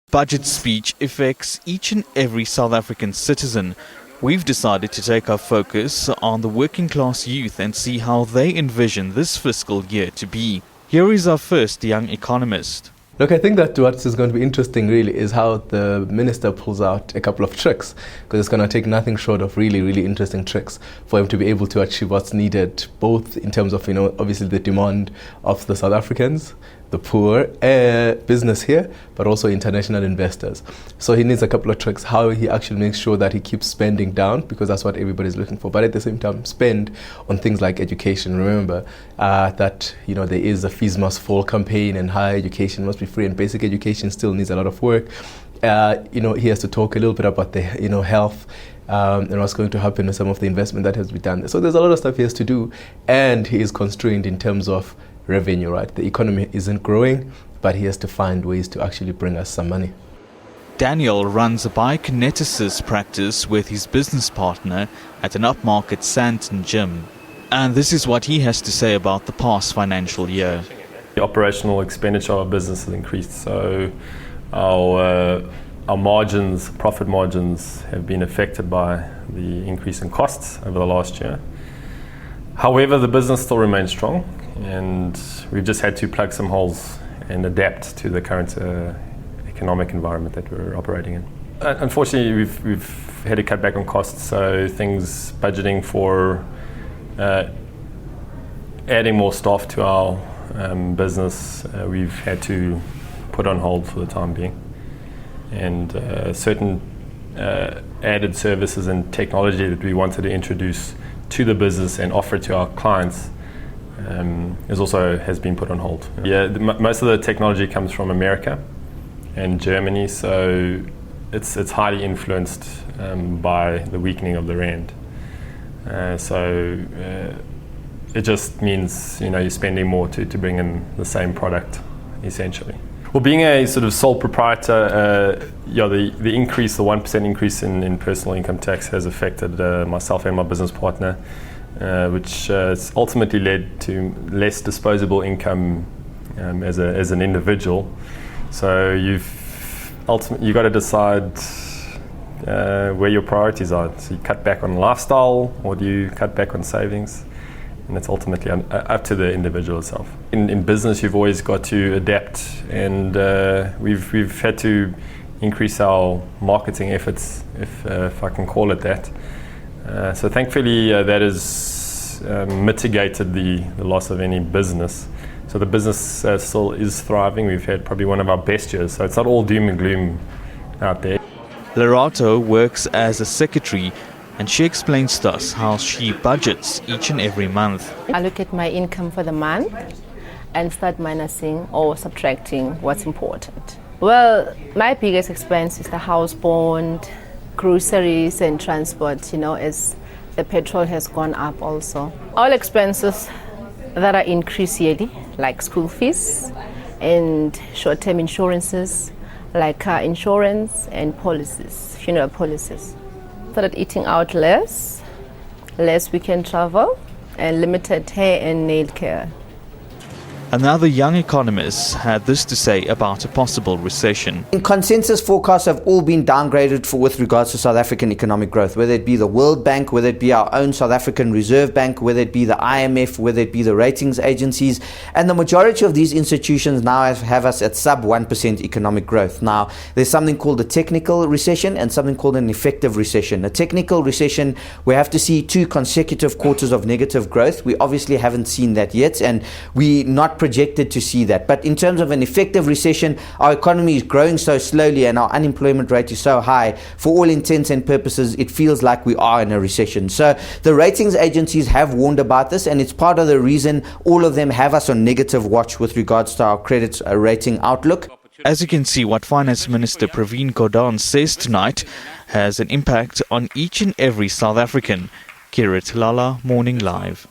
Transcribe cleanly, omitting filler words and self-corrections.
Budget speech affects each and every South African citizen. We've decided to take our focus on the working class youth and see how they envision this fiscal year to be. Here is our first young economist. Look, I think that what is going to be interesting really is how the minister pulls out a couple of tricks, because it's going to take nothing short of really interesting tricks for him to be able to achieve what's needed, both in terms of, obviously the demand of the South Africans, the poor, business here, but also international investors. So he needs a couple of tricks, how he actually makes sure that he keeps spending down, because that's what everybody's looking for. But at the same time, spend on things like education. Remember that, there is a fees must fall campaign, and higher education must be free, and basic education still needs a lot of work. He has to talk a little bit about the, health, and what's going to happen with some of the investment that has been done. So there's a lot of stuff he has to do, and he is constrained in terms of revenue, right? The economy isn't growing, but he has to find ways to actually bring us some money. Daniel runs a biokineticist practice with his business partner at an upmarket Sandton gym. And this is what he has to say about the past financial year. The operational expenditure of our business has increased, so our margins, profit margins, have been affected by the increase in costs over the last year. However, the business still remains strong, and we've just had to plug some holes and adapt to the current economic environment that we're operating in. Unfortunately, we've had to cut back on costs, so things budgeting for adding more staff to our business, we've had to put on hold for the time being. And certain added services and technology that we wanted to introduce to the business and offer to our clients has been put on hold. Most of the technology comes from America and Germany, so it's highly influenced by the weakening of the rand. So it just means you're spending more to bring in the same product, essentially. Well, being a sort of sole proprietor, the increase, the 1% increase in personal income tax has affected myself and my business partner, which has ultimately led to less disposable income as an individual. So you've got to decide where your priorities are. So you cut back on lifestyle, or do you cut back on savings? And it's ultimately up to the individual itself. In business, you've always got to adapt, and we've had to increase our marketing efforts, if I can call it that. So thankfully, that has mitigated the loss of any business. So the business still is thriving. We've had probably one of our best years, so it's not all doom and gloom out there. Lerato works as a secretary, and she explains to us how she budgets each and every month. I look at my income for the month and start minusing or subtracting what's important. Well, my biggest expense is the house bond, groceries and transport, as the petrol has gone up also. All expenses that are increased yearly, like school fees and short-term insurances, like car insurance and policies, funeral policies. Started eating out less weekend travel, and limited hair and nail care. Another young economist had this to say about a possible recession. Consensus forecasts have all been downgraded with regards to South African economic growth, whether it be the World Bank, whether it be our own South African Reserve Bank, whether it be the IMF, whether it be the ratings agencies. And the majority of these institutions now have us at sub 1% economic growth. Now, there's something called a technical recession and something called an effective recession. A technical recession, we have to see 2 consecutive quarters of negative growth. We obviously haven't seen that yet, and we're not projected to see that. But in terms of an effective recession, our economy is growing so slowly and our unemployment rate is so high. For all intents and purposes, it feels like we are in a recession. So the ratings agencies have warned about this, and it's part of the reason all of them have us on negative watch with regards to our credit rating outlook. As you can see, what Finance Minister Pravin Gordhan says tonight has an impact on each and every South African. Kirat Lalla, Morning Live.